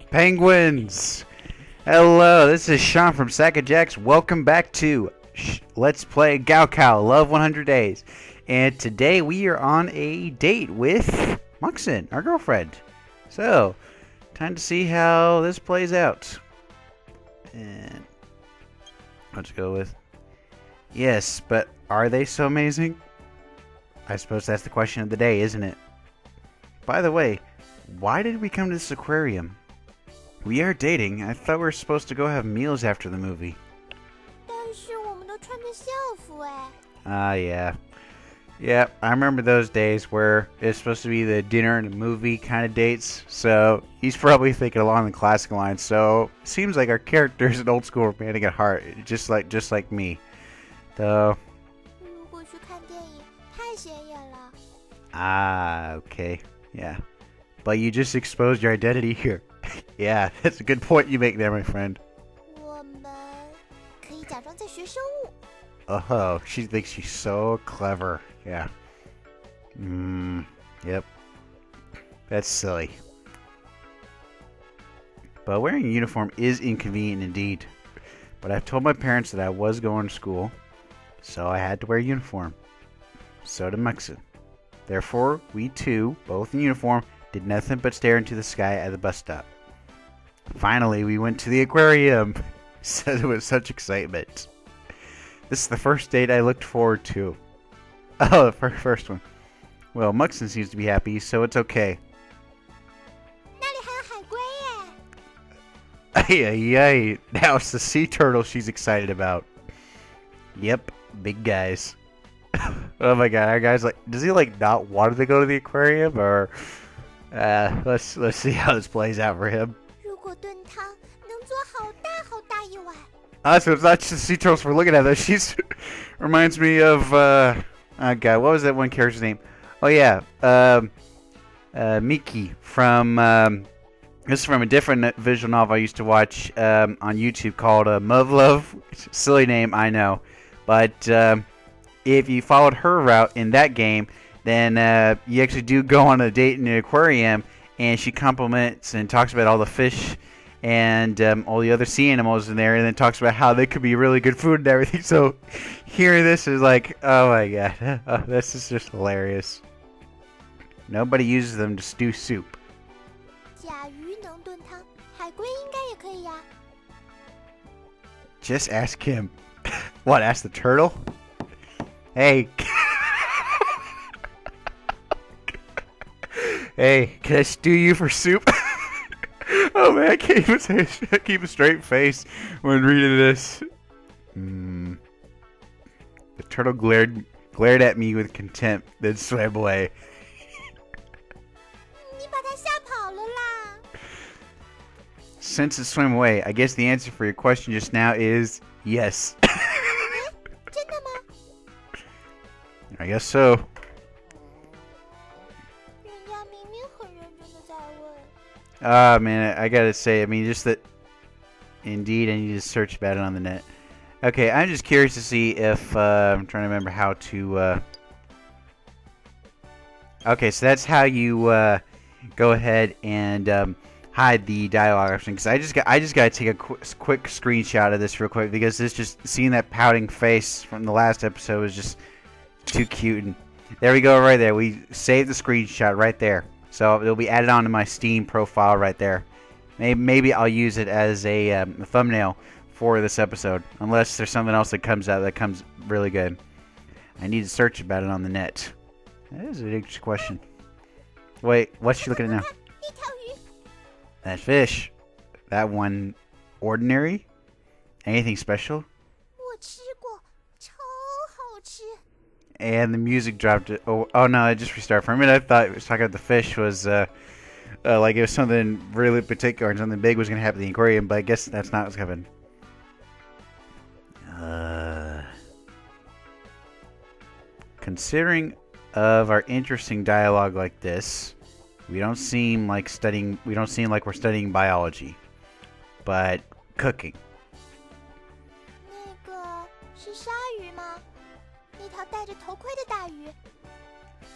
Penguins! Hello, this is Sean from SAC of Jax. Welcome back to Let's Play Gaokao, Love 100 Days. And today we are on a date with Muxin, our girlfriend. So, time to see how this plays out. And let's go with... Yes, but are they so amazing? I suppose that's the question of the day, isn't it? By the way, why did we come to this aquarium? We are dating. I thought we were supposed to go have meals after the movie. Yeah. Yeah, I remember those days where it's supposed to be the dinner and a movie kind of dates. So, he's probably thinking along the classic line. So, seems like our character's an old school romantic at heart, just like me. Though. Okay. Yeah. But you just exposed your identity here. Yeah, that's a good point you make there, my friend. Oh, she thinks she's so clever. Yeah. Yep. That's silly. But wearing a uniform is inconvenient indeed. But I've told my parents that I was going to school, so I had to wear a uniform. So did Muxin. Therefore, we two, both in uniform, did nothing but stare into the sky at the bus stop. Finally, we went to the aquarium. Said it was such excitement. This is the first date I looked forward to. Oh, the first one. Well, Muxin seems to be happy, so it's okay. Yay. Now it's the sea turtle she's excited about. Yep, big guys. Oh my god, our guy's like, does he like not want to go to the aquarium, or let's see how this plays out for him. So it's not just the sea turtles we're looking at though. She's reminds me of oh god, what was that one character's name? Oh yeah, Miki from this is from a different visual novel I used to watch on YouTube called Love. Silly name, I know, but if you followed her route in that game, then you actually do go on a date in the aquarium, and she compliments and talks about all the fish and all the other sea animals in there, and then talks about how they could be really good food and everything. So hearing this is like, oh my god, oh, this is just hilarious. Nobody uses them to stew soup. Just ask him. What, ask the turtle? Hey. Hey, can I stew you for soup? Oh man, I can't even keep a straight face when reading this. The turtle glared at me with contempt, then swam away. Since it swam away, I guess the answer for your question just now is yes. I guess so. Man, I gotta say, I mean, just that. Indeed, I need to search about it on the net. Okay, I'm just curious to see if I'm trying to remember how to. Okay, so that's how you go ahead and hide the dialogue option. Because I just gotta take a quick screenshot of this real quick, because this just seeing that pouting face from the last episode was just too cute. And there we go, right there. We saved the screenshot right there. So it'll be added onto my Steam profile right there. Maybe I'll use it as a thumbnail for this episode, unless there's something else that comes out that comes really good. I need to search about it on the net. That is an interesting question. Wait, what's she looking at now? That fish. That one ordinary? Anything special? And the music dropped. Oh no! I just restarted. For a minute, I thought it was talking about the fish was like it was something really particular and something big was going to happen in the aquarium. But I guess that's not what's happening. Considering of our interesting dialogue like this, we don't seem like studying. We don't seem like we're studying biology, but cooking.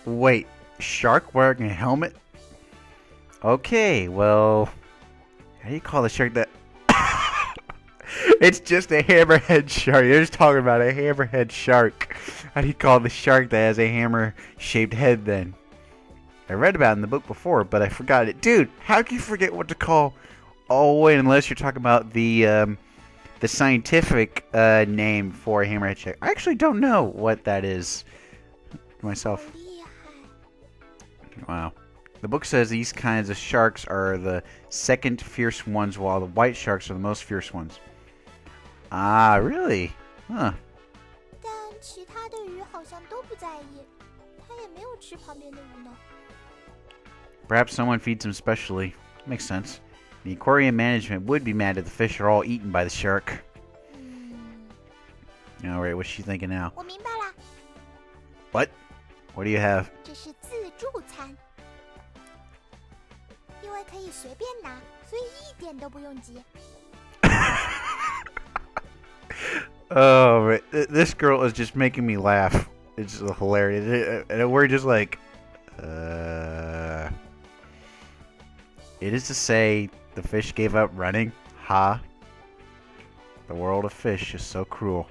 Wait, shark wearing a helmet? Okay, well, how do you call the shark that? It's just a hammerhead shark. You're just talking about a hammerhead shark. How do you call the shark that has a hammer-shaped head then? I read about it in the book before, but I forgot it. Dude, how can you forget what to call... Oh, wait, unless you're talking about the scientific name for a hammerhead shark. I actually don't know what that is myself. Wow. The book says these kinds of sharks are the second fierce ones, while the white sharks are the most fierce ones. Ah, really? Huh. Perhaps someone feeds him specially. Makes sense. The aquarium management would be mad if the fish are all eaten by the shark. Alright, what's she thinking now? What? What do you have? Oh, this girl is just making me laugh. It's hilarious. And we're just like, It is to say, the fish gave up running? Ha. The world of fish is so cruel.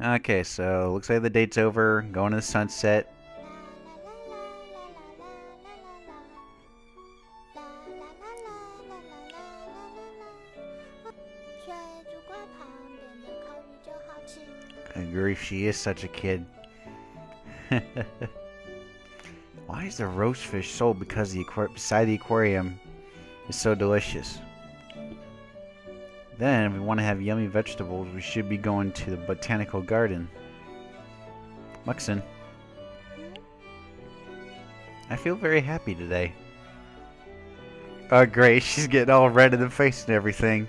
Okay, so looks like the date's over. Going to the sunset. Grief, she is such a kid. Why is the roast fish sold because beside the aquarium is so delicious? Then, if we want to have yummy vegetables, we should be going to the botanical garden. Muxin. I feel very happy today. Oh great, she's getting all red in the face and everything.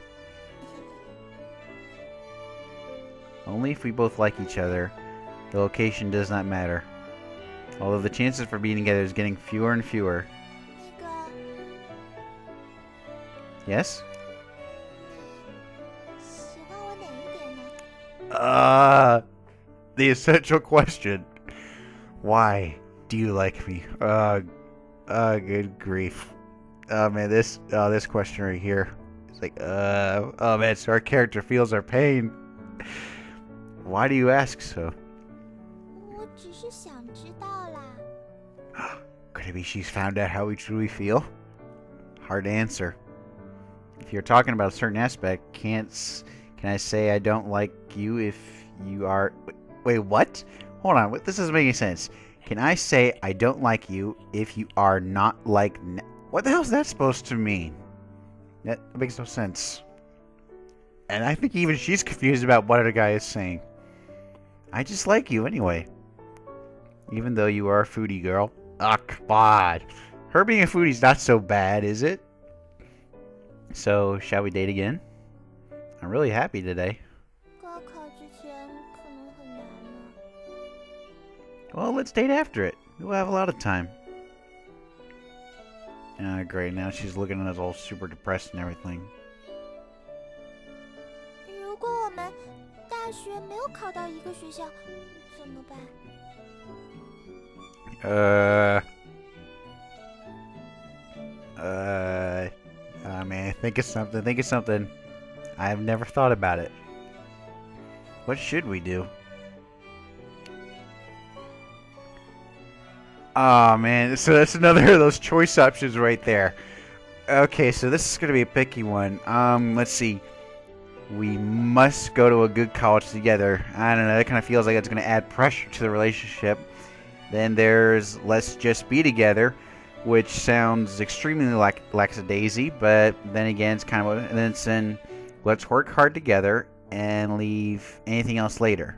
Only if we both like each other. The location does not matter. Although the chances for being together is getting fewer and fewer. Yes? The essential question. Why do you like me? Good grief. Oh man, this question right here. It's like, oh man, so our character feels our pain. Why do you ask so? Could it be she's found out how we truly feel? Hard to answer. If you're talking about a certain aspect, can I say I don't like you if you are... Wait, what? Hold on, this doesn't make any sense. Can I say I don't like you if you are not like... What the hell is that supposed to mean? That makes no sense. And I think even she's confused about what other guy is saying. I just like you anyway. Even though you are a foodie girl. Ah, come on. Her being a foodie's not so bad, is it? So, shall we date again? I'm really happy today. Well, let's date after it. We'll have a lot of time. Ah, great. Now she's looking at us all super depressed and everything. Oh man, think of something. I've never thought about it. What should we do? Oh man, so that's another of those choice options right there. Okay, so this is gonna be a picky one. Let's see. We must go to a good college together. I don't know, that kind of feels like it's gonna add pressure to the relationship. Then there's let's just be together, which sounds extremely lackadaisy, but then again, it's kind of, and then it's in let's work hard together and leave anything else later.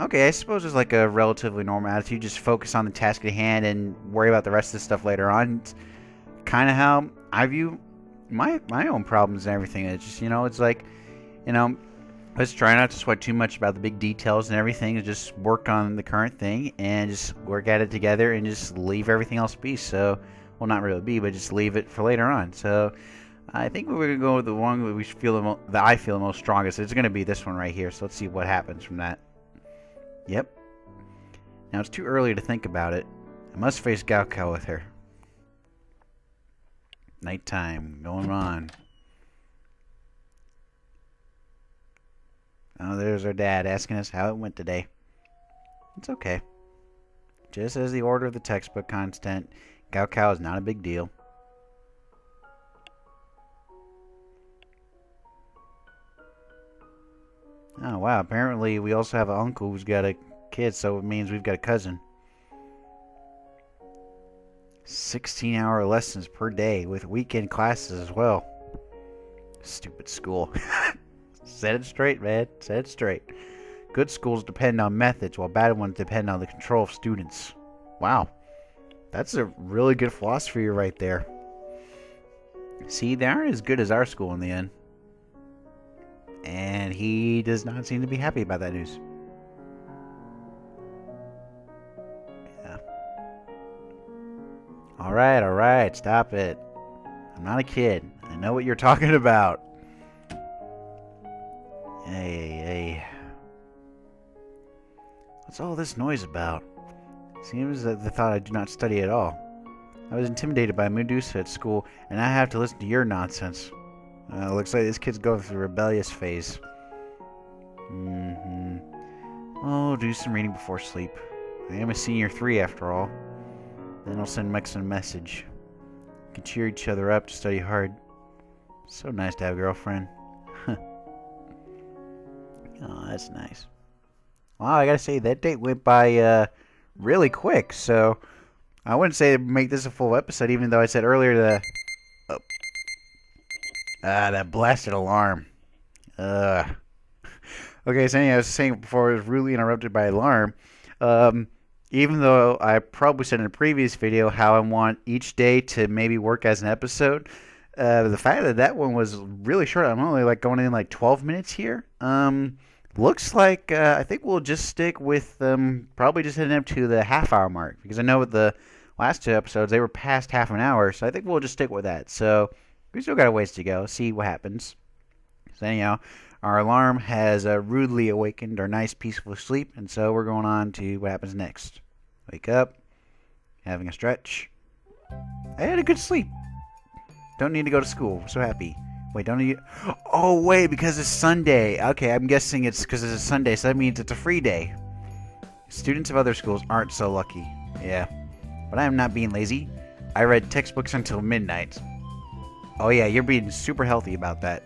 Okay, I suppose it's like a relatively normal attitude. Just focus on the task at hand and worry about the rest of the stuff later on. It's kind of how I view my own problems and everything. It's just, it's like, let's try not to sweat too much about the big details and everything. And just work on the current thing and just work at it together and just leave everything else be. So, well, not really be, but just leave it for later on. So, I think we're gonna go with the one that I feel the most strongest. It's gonna be this one right here. So let's see what happens from that. Yep. Now, it's too early to think about it. I must face Gaokao with her. Nighttime, going on. Oh, there's our dad asking us how it went today. It's okay. Just as the order of the textbook content, Gaokao is not a big deal. Oh, wow. Apparently, we also have an uncle who's got a kid, so it means we've got a cousin. 16-hour lessons per day with weekend classes as well. Stupid school. Set it straight, man. Set it straight. Good schools depend on methods, while bad ones depend on the control of students. Wow. That's a really good philosophy right there. See, they aren't as good as our school in the end. And he does not seem to be happy about that news. Yeah. Alright, stop it. I'm not a kid. I know what you're talking about. Hey. What's all this noise about? Seems that they thought I do not study at all. I was intimidated by Medusa at school, and I have to listen to your nonsense. Looks like this kid's going through the rebellious phase. Oh, do some reading before sleep. I am a senior 3 after all. Then I'll send Mex a message. We can cheer each other up to study hard. So nice to have a girlfriend. Oh, that's nice. Wow, I gotta say, that date went by really quick, so I wouldn't say make this a full episode, even though I said earlier to... Oh. That blasted alarm. Okay, so anyway, I was saying before I was rudely interrupted by alarm. Even though I probably said in a previous video how I want each day to maybe work as an episode, the fact that that one was really short, I'm only like going in like 12 minutes here. Looks like I think we'll just stick with probably just heading up to the half-hour mark, because I know with the last 2 episodes they were past half an hour, so I think we'll just stick with that. So we still got a ways to go. See what happens. So anyhow, our alarm has rudely awakened our nice peaceful sleep, and so we're going on to what happens next. Wake up, having a stretch. I had a good sleep. Don't need to go to school. So happy. Wait, don't need... Oh, wait, because it's Sunday. Okay, I'm guessing it's because it's a Sunday, so that means it's a free day. Students of other schools aren't so lucky. Yeah. But I am not being lazy. I read textbooks until midnight. Oh, yeah, you're being super healthy about that.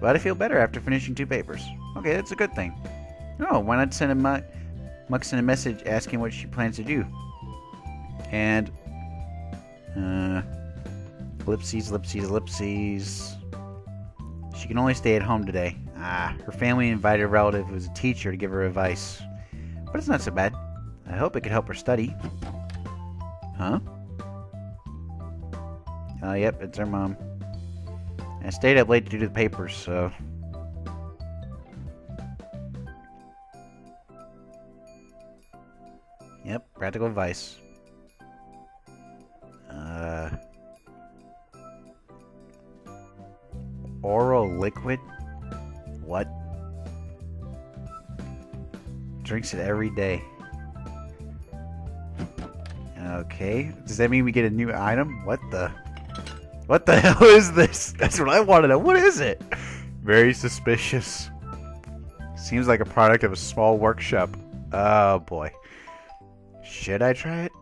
But I feel better after finishing 2 papers. Okay, that's a good thing. Oh, why not send Muxin a message asking what she plans to do? And... ellipses. She can only stay at home today. Her family invited a relative who was a teacher to give her advice. But it's not so bad. I hope it could help her study. Huh? Oh, yep, it's her mom. I stayed up late to do the papers, so... Yep, practical advice. Oral liquid? What? Drinks it every day. Okay. Does that mean we get a new item? What the hell is this? That's what I want to know. What is it? Very suspicious. Seems like a product of a small workshop. Oh boy. Should I try it?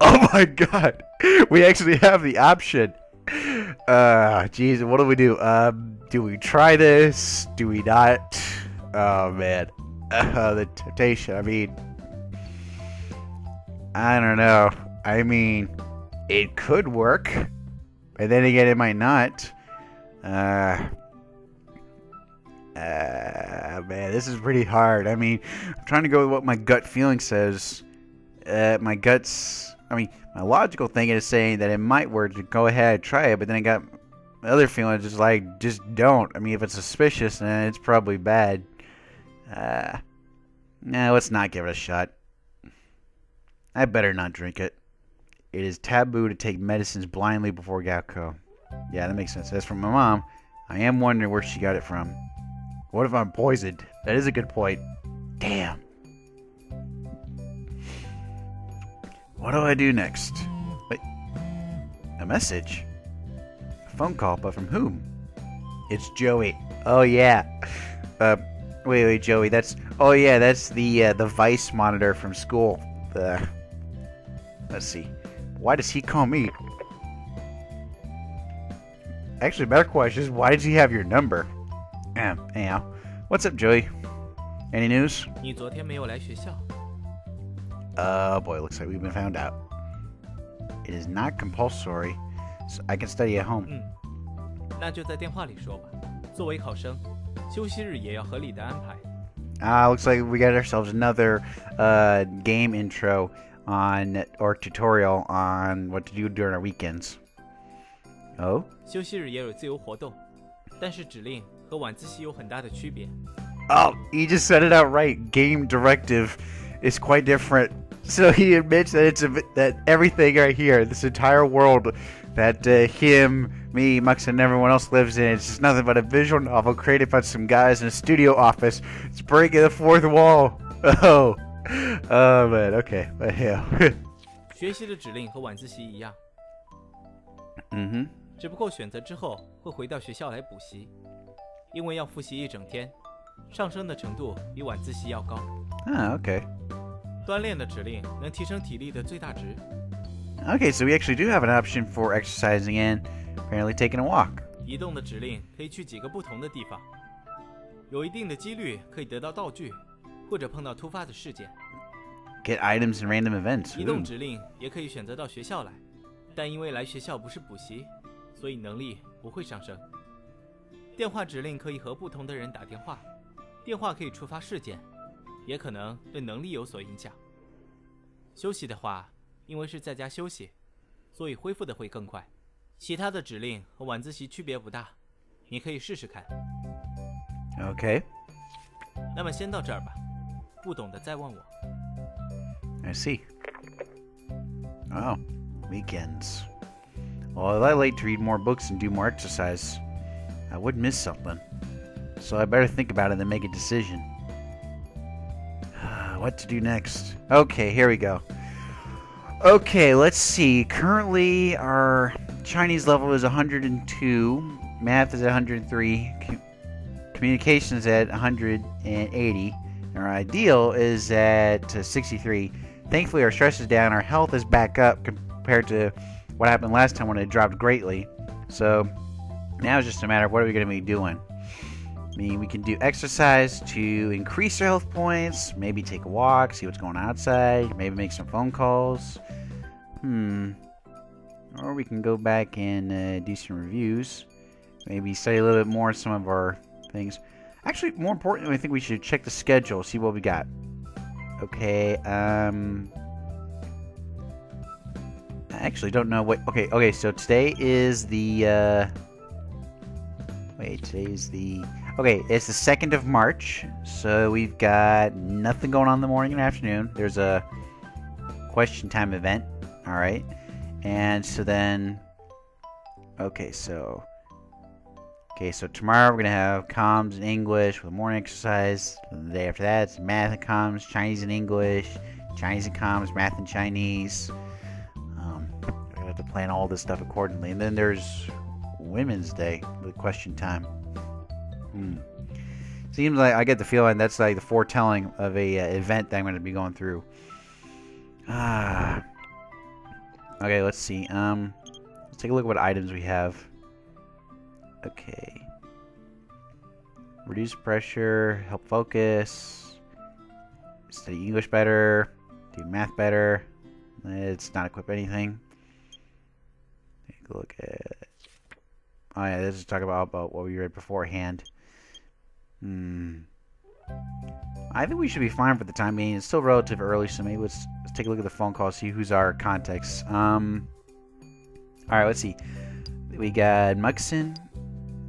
Oh my god. We actually have the option. Jeez, what do we do? Do we try this? Do we not? Oh man. The temptation. I mean, I don't know. I mean, it could work. But then again, it might not. Man, this is pretty hard. I mean, I'm trying to go with what my gut feeling says. My logical thinking is saying that it might work to go ahead and try it, but then I got my other feeling just like, just don't. I mean, if it's suspicious, then it's probably bad. Nah, let's not give it a shot. I better not drink it. It is taboo to take medicines blindly before Gaokao. Yeah, that makes sense. As for my mom, I am wondering where she got it from. What if I'm poisoned? That is a good point. Damn. What do I do next? Wait. A message? A phone call, but from whom? It's Joey. Oh, yeah. Wait, Joey, that's... Oh, yeah, that's the Vice monitor from school. Let's see. Why does he call me? Actually, better question is, why did he have your number? Anyhow. What's up, Joey? Any news? 你昨天没有来学校。 Oh, boy, looks like we've been found out. It is not compulsory, so I can study at home. 那就在电话里说吧。作为考生，休息日也要合理的安排。Looks like we got ourselves another game intro or tutorial on what to do during our weekends. Oh? 休息日也有自由活动，但是指令和晚自习有很大的区别。Oh, he just said it outright. Game directive is quite different. So he admits that that everything right here, this entire world that him, me, Mux, and everyone else lives in, it's just nothing but a visual novel created by some guys in a studio office. It's breaking the fourth wall. Oh man, okay, but yeah. 学习的指令和晚自习一样，只不过选择之后会回到学校来补习，因为要复习一整天，上升的程度比晚自习要高。Okay. 锻炼的指令能提升体力的最大值。Okay, so we actually do have an option for exercising and apparently taking a walk. 移动的指令可以去几个不同的地方，有一定的几率可以得到道具，或者碰到突发的事件。Get items and random events. 移动指令也可以选择到学校来，但因为来学校不是补习，所以能力不会上升。电话指令可以和不同的人打电话，电话可以触发事件，也可能对能力有所影响。休息的话，因为是在家休息，所以恢复的会更快。其他的指令和晚自习区别不大，你可以试试看。Okay. 那么先到这儿吧，不懂的再问我。I see. Oh, weekends. Well, if I like to read more books and do more exercise, I would miss something. So I better think about it and make a decision. What to do next? Okay, here we go. Okay, let's see. Currently, our Chinese level is 102, math is at 103, communication is at 180, and our ideal is at 63. Thankfully, our stress is down, our health is back up compared to what happened last time when it dropped greatly. So now it's just a matter of what are we going to be doing. I mean, we can do exercise to increase our health points, maybe take a walk, see what's going on outside, maybe make some phone calls. Or we can go back and do some reviews, maybe study a little bit more some of our things. Actually, more importantly, I think we should check the schedule, see what we got. Okay, I actually don't know what... Okay, so today is the... today is the... Okay, it's the 2nd of March, so we've got nothing going on in the morning and afternoon. There's a question time event, alright? And so then... Okay, so tomorrow we're going to have comms and English with morning exercise. The day after that, it's math and comms, Chinese and English, Chinese and comms, math and Chinese. I have to plan all this stuff accordingly. And then there's Women's Day with question time. Seems like I get the feeling that's like the foretelling of a event that I'm going to be going through. Okay, let's see. Let's take a look at what items we have. Okay. Reduce pressure, help focus, study English better, do math better. Let's not equip anything. Take a look at... Oh yeah, this is talking about what we read beforehand. I think we should be fine for the time being. It's still relatively early, so maybe let's take a look at the phone call, see who's our contacts. Alright, let's see. We got Muxin,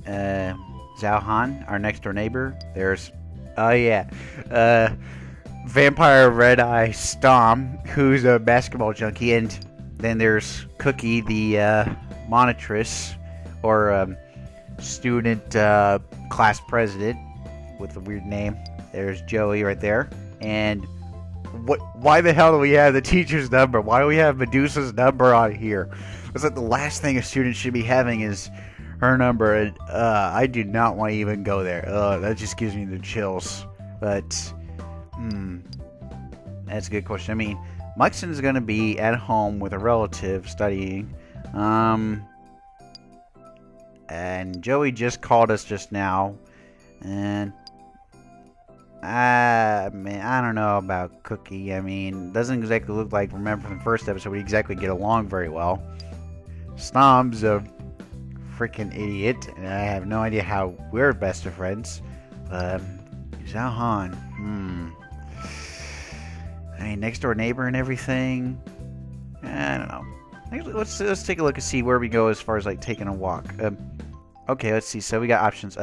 Xiao Han, our next door neighbor. There's, Vampire Red Eye Stom, who's a basketball junkie, and then there's Cookie, the monitress, or student class president with a weird name. There's Joey right there, and What? Why the hell do we have the teacher's number? Why do we have Medusa's number on here? It's like the last thing a student should be having is her number, and I do not want to even go there. That just gives me the chills. But, that's a good question. I mean, Muxon's going to be at home with a relative studying. And Joey just called us just now. And, man, I don't know about Cookie. I mean, doesn't exactly look like, remember from the first episode, we exactly get along very well. Stom's a freaking idiot, and I have no idea how we're best of friends. Xiao Han, I mean, next door neighbor and everything. I don't know. Actually, let's take a look and see where we go as far as like taking a walk. Okay, let's see. So we got options.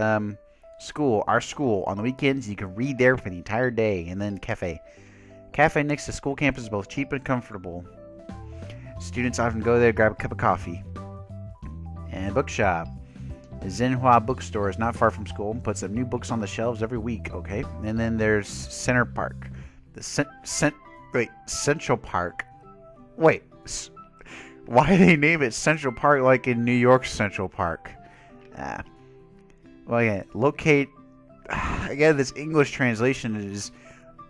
School, our school. On the weekends, you can read there for the entire day, and then cafe. Cafe next to school campus is both cheap and comfortable. Students often go there to grab a cup of coffee. And bookshop. The Zenhua bookstore is not far from school and puts up new books on the shelves every week. Okay, and then there's Center Park. The Central Park. Wait, why do they name it Central Park like in New York Central Park? Well, yeah, again, this English translation is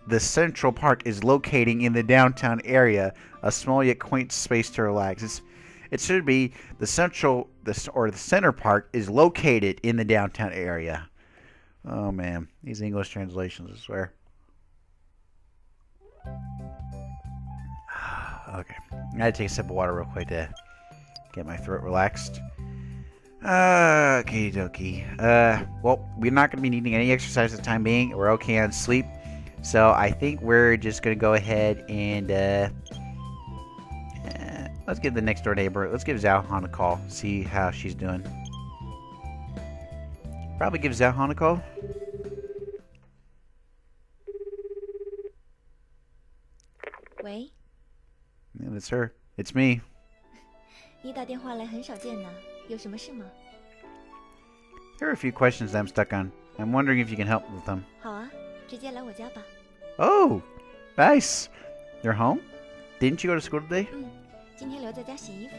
the Central Park is locating in the downtown area, a small yet quaint space to relax. It should be the Center Park is located in the downtown area. Oh man, these English translations, I swear. Okay, I gotta take a sip of water real quick to get my throat relaxed. Okie dokie. Well, we're not gonna be needing any exercise at the time being. We're okay on sleep, so I think we're just gonna go ahead and let's give the next door neighbor. Let's give Xiao Han a call. See how she's doing. Probably give Xiao Han a call. Wei? Yeah, that's her. It's me. 你打电话来很少见呢，有什么事吗？ There are a few questions that I'm stuck on. I'm wondering if you can help with them. 好啊，直接来我家吧。 Oh, nice. You're home? Didn't you go to school today? 今天留在家洗衣服。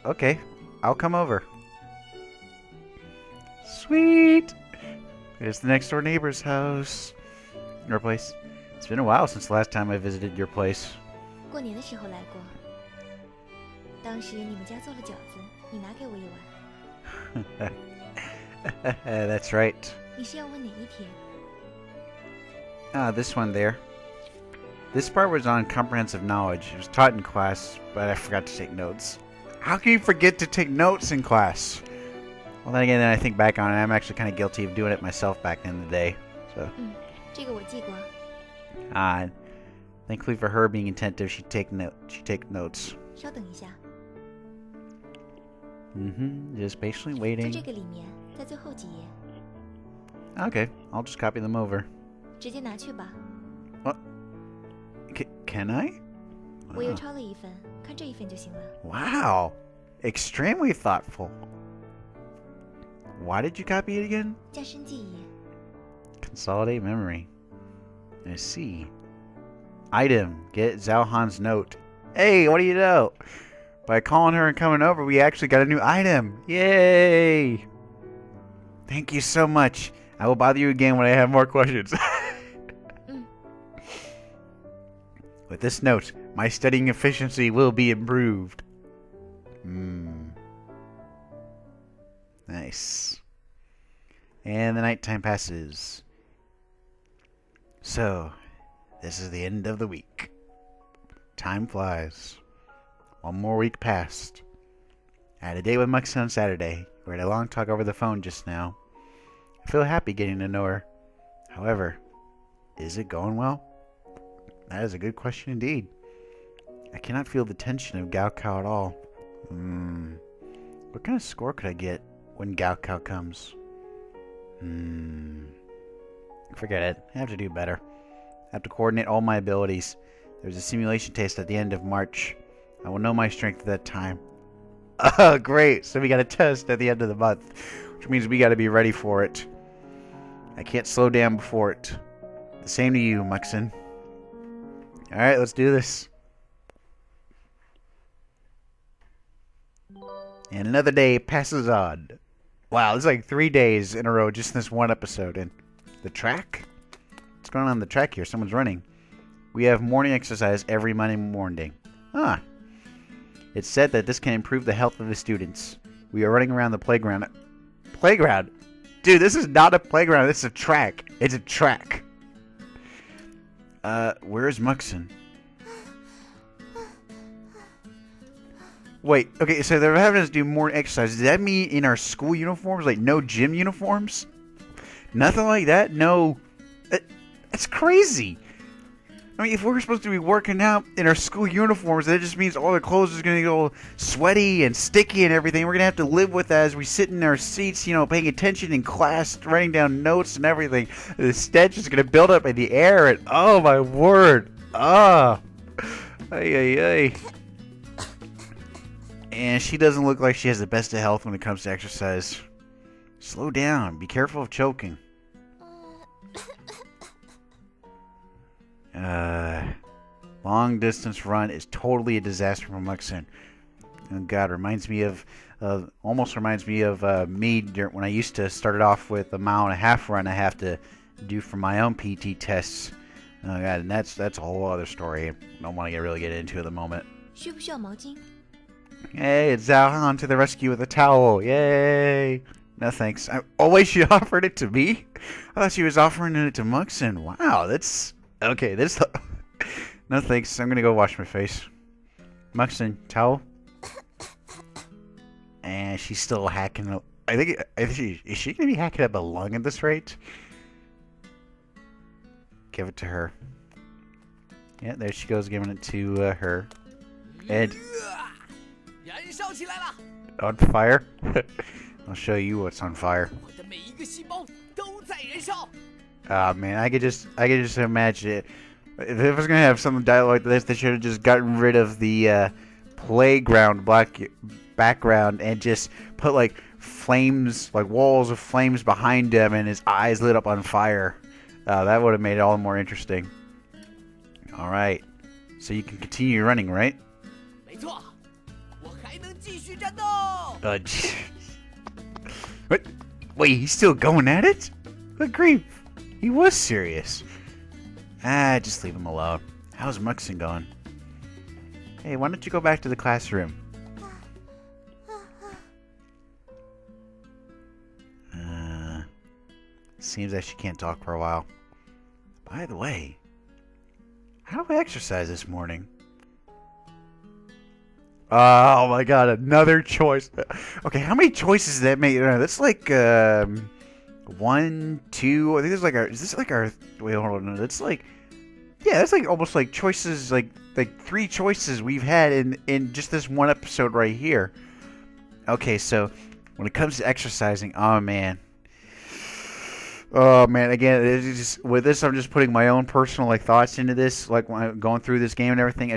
Okay, I'll come over. Sweet. It's the next door neighbor's house. Your place. It's been a while since the last time I visited your place. 过年的时候来过，当时你们家做了饺子，你拿给我一碗。 That's right. 你是要问哪一天？ This one there. This part was on comprehensive knowledge. It was taught in class, but I forgot to take notes. How can you forget to take notes in class? Well, then again, I think back on it, I'm actually kind of guilty of doing it myself back in the day. So. 这个我记过。 Thankfully for her being attentive, she'd take notes. 稍等一下。 Just patiently 在 waiting. 这个里面，在最后几页。 Okay, I'll just copy them over. 直接拿去吧。 Can I? 我又抄了一份，看这一份就行了。 Wow, extremely thoughtful. Why did you copy it again? 加深记忆。 Consolidate memory. I see. Item. Get Xiao Han's note. Hey, what do you know? By calling her and coming over, we actually got a new item. Yay! Thank you so much. I will bother you again when I have more questions. With this note, my studying efficiency will be improved. Nice. And the nighttime passes. So, this is the end of the week. Time flies. One more week passed. I had a date with Muxon on Saturday. We had a long talk over the phone just now. I feel happy getting to know her. However, is it going well? That is a good question indeed. I cannot feel the tension of Gaokao at all. What kind of score could I get when Gaokao comes? Forget it. I have to do better. I have to coordinate all my abilities. There's a simulation test at the end of March. I will know my strength at that time. Oh, great. So we got a test at the end of the month, which means we got to be ready for it. I can't slow down before it. The same to you, Muxin. Alright, let's do this. And another day passes on. Wow, it's like 3 days in a row just in this one episode. And the track? What's going on in the track here? Someone's running. We have morning exercise every Monday morning. Ah. It's said that this can improve the health of the students. We are running around the playground. Playground? Dude, this is not a playground. This is a track. It's a track. Where's Muxin? Wait, okay, so they're having us do more exercise. Does that mean in our school uniforms? Like, no gym uniforms? Nothing like that? No. That's crazy. I mean, if we're supposed to be working out in our school uniforms, that just means all the clothes are going to get all sweaty and sticky and everything. We're going to have to live with that as we sit in our seats, you know, paying attention in class, writing down notes and everything. The stench is going to build up in the air, and oh my word. Ah. Ay, ay, ay. And she doesn't look like she has the best of health when it comes to exercise. Slow down. Be careful of choking. Long distance run is totally a disaster for Muxin. Oh God, almost reminds me of me when I used to start it off with a 1.5 mile run I have to do for my own PT tests. Oh God, and that's a whole other story. I don't want to really get into at the moment. 需不需要毛巾? Hey, it's Xiao Han to the rescue with a towel. Yay! No thanks. Wait, she offered it to me? I thought she was offering it to Muxin. Wow, that's... Okay, this... No thanks, I'm gonna go wash my face. Muxin, towel? And she's still hacking... I think is she gonna be hacking up a lung at this rate? Give it to her. Yeah, there she goes, giving it to her. And... On fire? I'll show you what's on fire. Ah man, I could just imagine it. If I was gonna have some dialogue like this, they should have just gotten rid of the playground background and just put like flames, like walls of flames behind him, and his eyes lit up on fire. That would have made it all more interesting. All right, so you can continue running, right? What? Wait, he's still going at it? Good grief. He was serious. Just leave him alone. How's Muxin going? Hey, why don't you go back to the classroom? Seems like she can't talk for a while. By the way, how do I exercise this morning? Oh my god, another choice. Okay, how many choices does that make? That's like 1, 2. I think there's like our. Is this like our? Wait, hold on. No, that's like. Yeah, that's like almost like choices, like 3 choices we've had in just this one episode right here. Okay, so when it comes to exercising, oh man, again, it's just, with this, I'm just putting my own personal like thoughts into this, like when I'm going through this game and everything.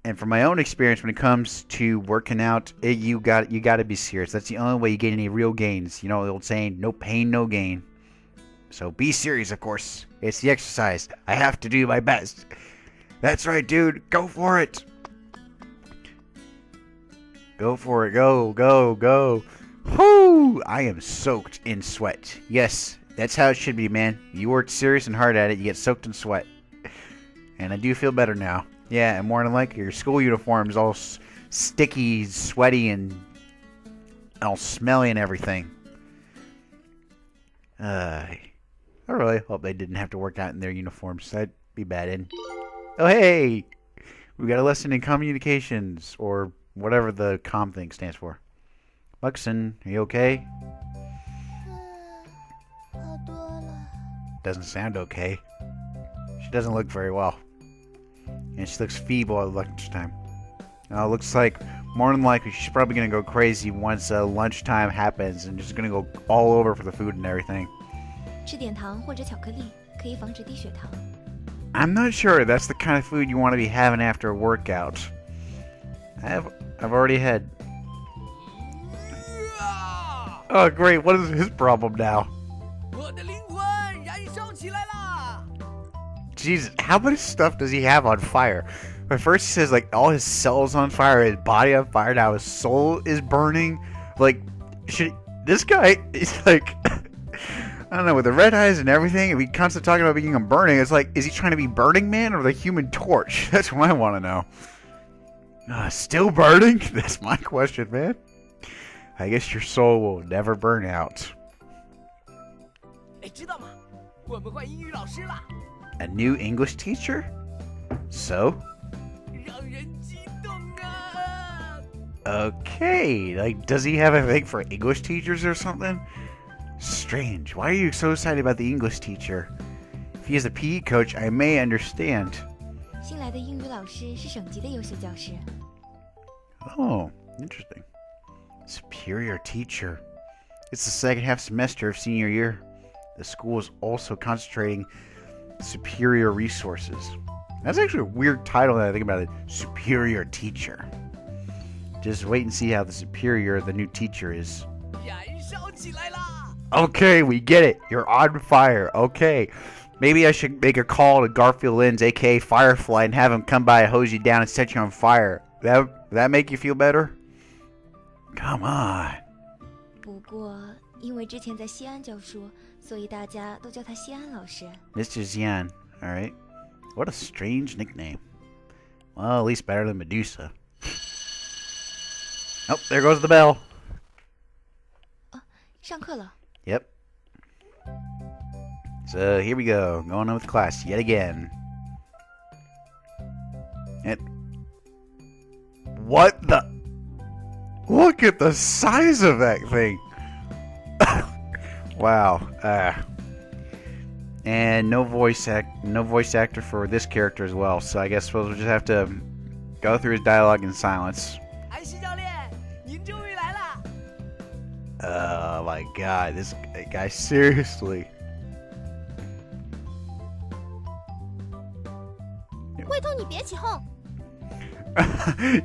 And from my own experience, when it comes to working out, you got to be serious. That's the only way you get any real gains. You know the old saying, no pain, no gain. So be serious, of course. It's the exercise. I have to do my best. That's right, dude. Go for it. Go for it. Go, go, go. Whoo! I am soaked in sweat. Yes, that's how it should be, man. You work serious and hard at it, you get soaked in sweat. And I do feel better now. Yeah, and more than likely, your school uniform is all sticky, sweaty, and all smelly and everything. I really hope they didn't have to work out in their uniforms. That'd be bad. And oh, hey! We got a lesson in communications, or whatever the comm thing stands for. Muxin, are you okay? Doesn't sound okay. She doesn't look very well. And she looks feeble at lunchtime. Looks like, more than likely, she's probably going to go crazy once lunchtime happens and just going to go all over for the food and everything. 吃点糖或者巧克力可以防止低血糖。 I'm not sure that's the kind of food you want to be having after a workout. I've already had... Oh, great. What is his problem now? Jesus, how much stuff does he have on fire? At first he says like all his cells on fire, his body on fire, now his soul is burning. Like, this guy is like, I don't know, with the red eyes and everything, if he constantly talking about being a burning, it's like, is he trying to be Burning Man or the Human Torch? That's what I want to know. Still burning? That's my question, man. I guess your soul will never burn out. A new English teacher? So? Okay, like, does he have a thing for English teachers or something? Strange. Why are you so excited about the English teacher? If he is a PE coach, I may understand. 新来的英语老师是省级的优秀教师。 Oh, interesting. Superior teacher. It's the second half semester of senior year. The school is also concentrating superior resources. That's actually a weird title now that I think about it. Superior teacher. Just wait and see how the superior the new teacher is. Okay, we get it. You're on fire. Okay. Maybe I should make a call to Garfield Lens, aka Firefly, and have him come by and hose you down and set you on fire. That make you feel better? Come on. 不过，因为之前在西安教书，所以大家都叫他西安老师。 Mr. Xian. Alright. What a strange nickname. Well, at least better than Medusa. Oh, there goes the bell. 上课了。 Yep. So, here we go. Going on with class yet again. And what the? Look at the size of that thing. Wow. And no voice actor for this character as well. So I guess we'll just have to go through his dialogue in silence. Oh my god, this guy, seriously.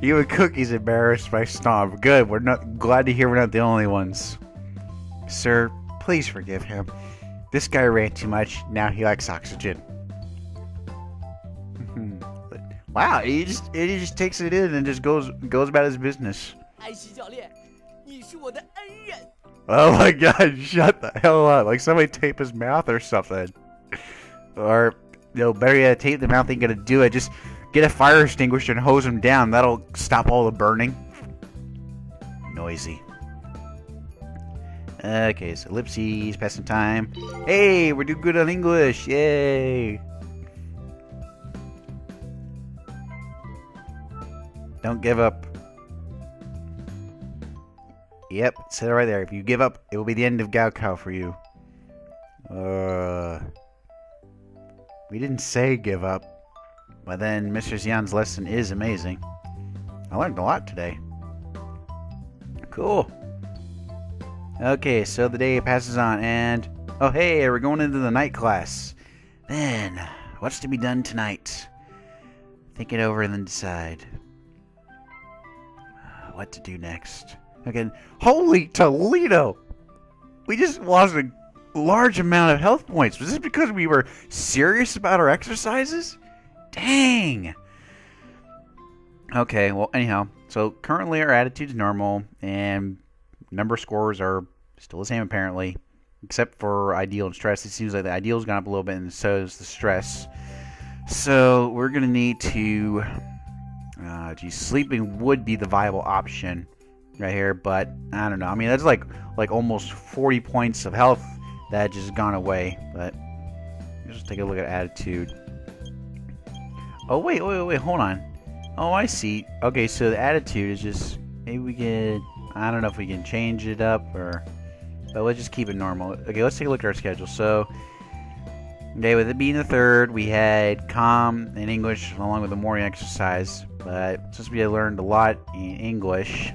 You and Cookie's embarrassed by Stom. Good, we're not glad to hear we're not the only ones. Sir, please forgive him. This guy ran too much, now he likes oxygen. Wow, he just takes it in and just goes about his business. Oh my god, shut the hell up. Like somebody tape his mouth or something. Or, no, better yet, tape the mouth ain't gonna do it. Just get a fire extinguisher and hose him down. That'll stop all the burning. Noisy. Okay, so ellipses, passing time. Hey, we're doing good on English. Yay. Don't give up. Yep, it said it right there. If you give up, it will be the end of Gaokao for you. We didn't say give up. But then Mr. Xian's lesson is amazing. I learned a lot today. Cool. Okay, so the day passes on and... Oh, hey, we're going into the night class. Then, what's to be done tonight? Think it over and then decide. What to do next. Okay, holy Toledo! We just lost a large amount of health points. Was this because we were serious about our exercises? Dang! Okay, well, anyhow. So, currently our attitude's normal, and number scores are still the same, apparently. Except for ideal and stress. It seems like the ideal's gone up a little bit, and so is the stress. So, we're going to need to... sleeping would be the viable option right here, but I don't know. I mean, that's like almost 40 points of health that just gone away. But let's just take a look at attitude. Oh wait, hold on. Oh, I see. Okay, so the attitude is just maybe we can. I don't know if we can change it up or, but let's just keep it normal. Okay, let's take a look at our schedule. So, okay, with it being the 3rd, we had comm and English along with the morning exercise. But since we learned a lot in English,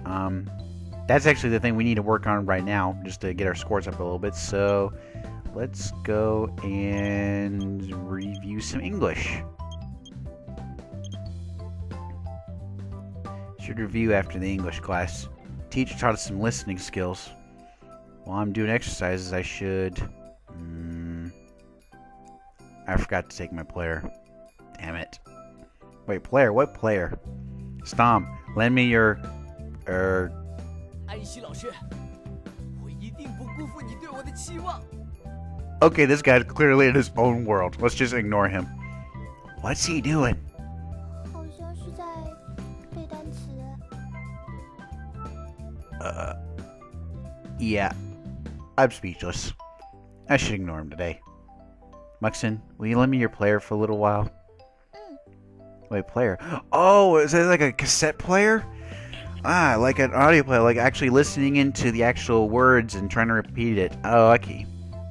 that's actually the thing we need to work on right now, just to get our scores up a little bit. So let's go and review some English. Should review after the English class. Teacher taught us some listening skills. While I'm doing exercises, I should I forgot to take my player. Damn it. Wait, player? What player? Stom, lend me your... 安西老师，我一定不辜负你对我的期望。 Okay, this guy's clearly in his own world. Let's just ignore him. What's he doing? 好像是在背单词。 Yeah. I'm speechless. I should ignore him today. Muxin, will you lend me your player for a little while? Wait, player. Oh, is that like a cassette player? Ah, like an audio player, like actually listening into the actual words and trying to repeat it. Oh, okay.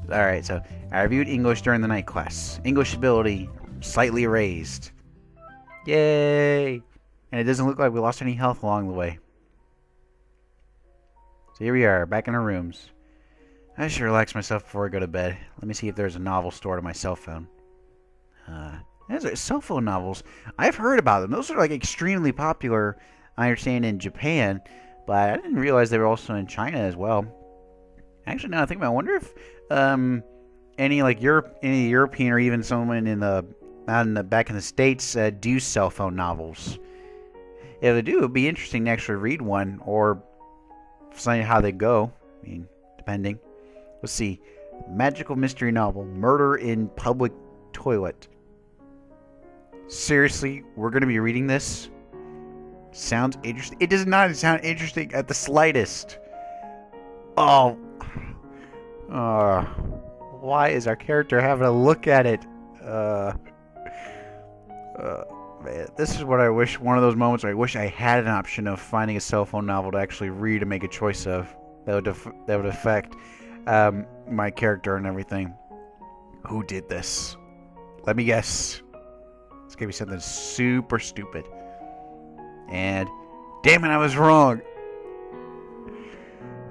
Alright, so I reviewed English during the night class. English ability slightly raised. Yay! And it doesn't look like we lost any health along the way. So here we are, back in our rooms. I should relax myself before I go to bed. Let me see if there's a novel stored on my cell phone. Those are cell phone novels. I've heard about them. Those are like extrememely popular, I understand, in Japan. But I didn't realize they were also in China as well. Actually, now I think about it, I wonder if any European or even someone back in the States do cell phone novels. If they do, it'd be interesting to actually read one or see how they go. I mean, depending. Let's see. Magical mystery novel, Murder in Public Toilet. Seriously, we're going to be reading this? Sounds interesting. It does not sound interesting at the slightest. Oh. Why is our character having a look at it? Man, this is what I wish, one of those moments where I wish I had an option of finding a cell phone novel to actually read and make a choice of. That would affect my character and everything. Who did this? Let me guess. It's gonna be something super stupid. And damn it, I was wrong.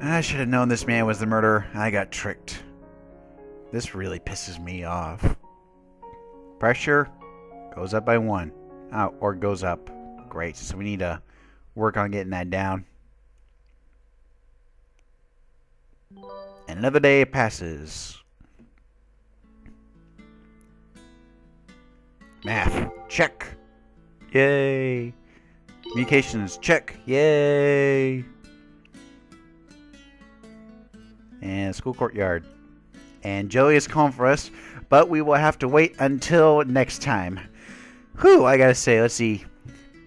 I should have known this man was the murderer. I got tricked. This really pisses me off. Pressure goes up by 1. Oh, or goes up. Great. So we need to work on getting that down. And another day passes. Math. Check. Yay. Communications. Check. Yay. And school courtyard. And Joey is calling for us, but we will have to wait until next time. Whew, I gotta say, let's see.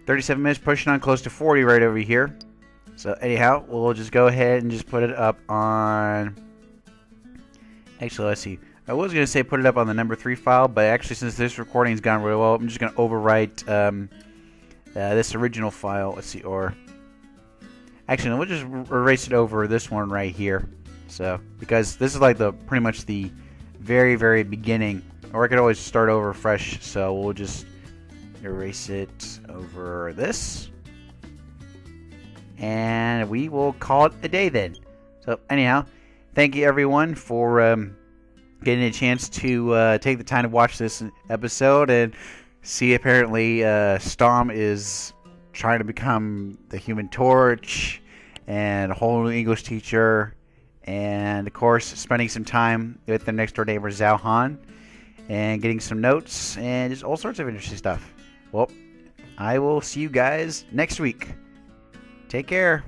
37 minutes, pushing on close to 40 right over here. So anyhow, we'll just go ahead and just put it up on... Actually, let's see. I was going to say put it up on the number 3 file, but actually since this recording's gone really well, I'm just going to overwrite this original file. Let's see, or... Actually, no, we'll just erase it over this one right here. So, because this is like pretty much the very, very beginning. Or I could always start over fresh, so we'll just erase it over this. And we will call it a day then. So, anyhow, thank you everyone for getting a chance to take the time to watch this episode and see apparently Stom is trying to become the Human Torch and a whole new English teacher. And, of course, spending some time with their next-door neighbor, Xiao Han, and getting some notes, and just all sorts of interesting stuff. Well, I will see you guys next week. Take care.